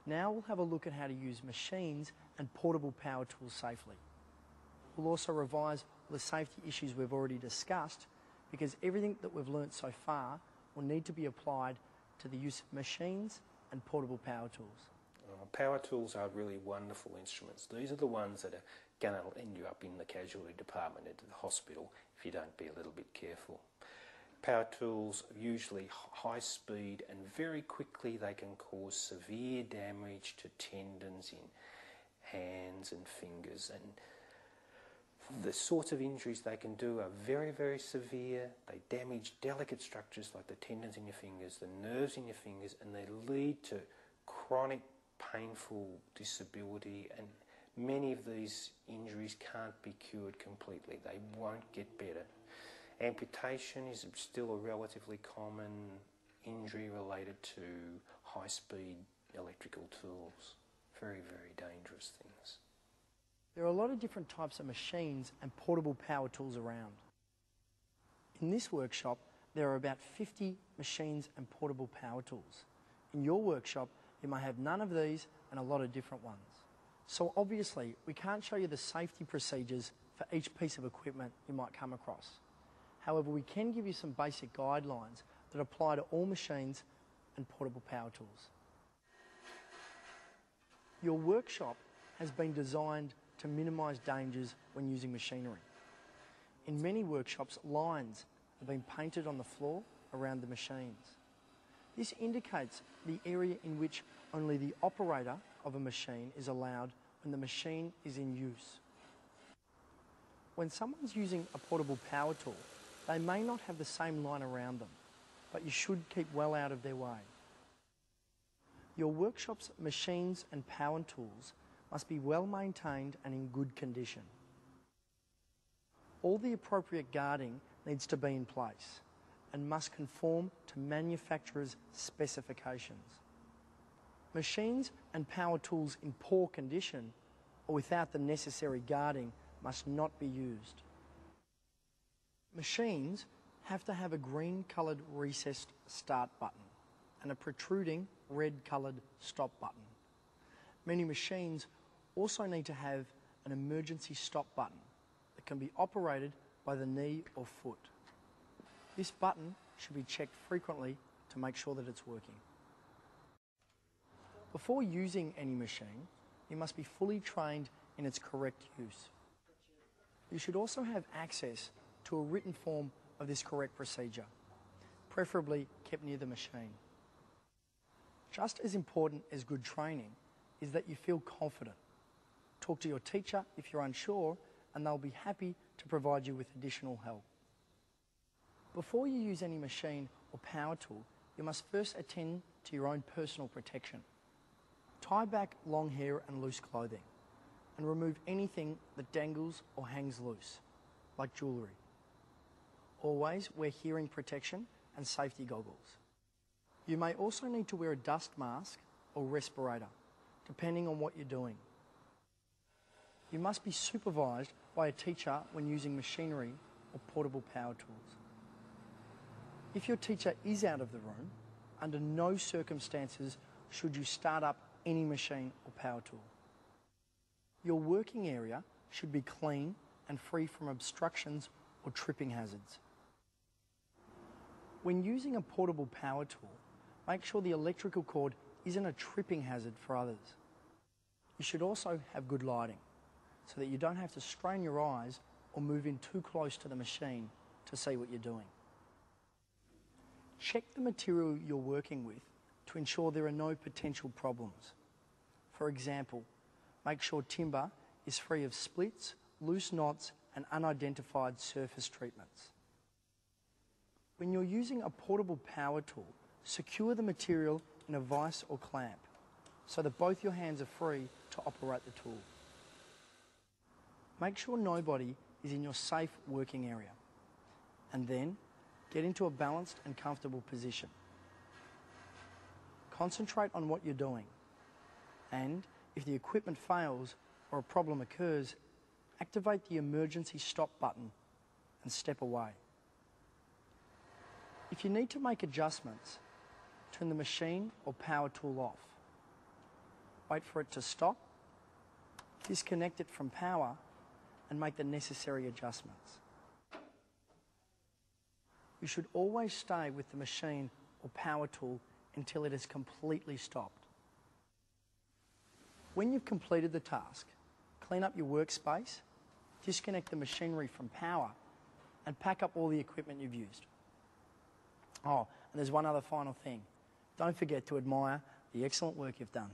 Now we'll have a look at how to use machines and portable power tools safely. We'll also revise all the safety issues we've already discussed, because everything that we've learnt so far will need to be applied to the use of machines and portable power tools. Power tools are really wonderful instruments. These are the ones that are going to end you up in the casualty department at the hospital if you don't be a little bit careful. Power tools are usually high speed, and very quickly they can cause severe damage to tendons in hands and fingers, and the sorts of injuries they can do are very, very severe. They damage delicate structures like the tendons in your fingers, the nerves in your fingers, and they lead to chronic painful disability, and many of these injuries can't be cured completely. They won't get better. Amputation is still a relatively common injury related to high-speed electrical tools. Very, very dangerous things. There are a lot of different types of machines and portable power tools around. In this workshop, there are about 50 machines and portable power tools. In your workshop, you may have none of these and a lot of different ones. So obviously, we can't show you the safety procedures for each piece of equipment you might come across. However, we can give you some basic guidelines that apply to all machines and portable power tools. Your workshop has been designed to minimise dangers when using machinery. In many workshops, lines have been painted on the floor around the machines. This indicates the area in which only the operator of a machine is allowed when the machine is in use. When someone's using a portable power tool, they may not have the same line around them, but you should keep well out of their way. Your workshop's machines and power tools must be well maintained and in good condition. All the appropriate guarding needs to be in place and must conform to manufacturer's specifications. Machines and power tools in poor condition or without the necessary guarding must not be used. Machines have to have a green-coloured recessed start button and a protruding red-coloured stop button. Many machines also need to have an emergency stop button that can be operated by the knee or foot. This button should be checked frequently to make sure that it's working. Before using any machine, you must be fully trained in its correct use. You should also have access to a written form of this correct procedure, preferably kept near the machine. Just as important as good training is that you feel confident. Talk to your teacher if you're unsure, and they'll be happy to provide you with additional help. Before you use any machine or power tool, you must first attend to your own personal protection. Tie back long hair and loose clothing, and remove anything that dangles or hangs loose, like jewellery. Always wear hearing protection and safety goggles. You may also need to wear a dust mask or respirator, depending on what you're doing. You must be supervised by a teacher when using machinery or portable power tools. If your teacher is out of the room, under no circumstances should you start up any machine or power tool. Your working area should be clean and free from obstructions or tripping hazards. When using a portable power tool, make sure the electrical cord isn't a tripping hazard for others. You should also have good lighting so that you don't have to strain your eyes or move in too close to the machine to see what you're doing. Check the material you're working with to ensure there are no potential problems. For example, make sure timber is free of splits, loose knots, and unidentified surface treatments. When you're using a portable power tool, secure the material in a vise or clamp so that both your hands are free to operate the tool. Make sure nobody is in your safe working area, and then get into a balanced and comfortable position. Concentrate on what you're doing, and if the equipment fails or a problem occurs, activate the emergency stop button and step away. If you need to make adjustments, turn the machine or power tool off. wait for it to stop, disconnect it from power, and make the necessary adjustments. You should always stay with the machine or power tool until it has completely stopped. When you've completed the task, clean up your workspace, disconnect the machinery from power, and pack up all the equipment you've used. Oh, and there's one other final thing. Don't forget to admire the excellent work you've done.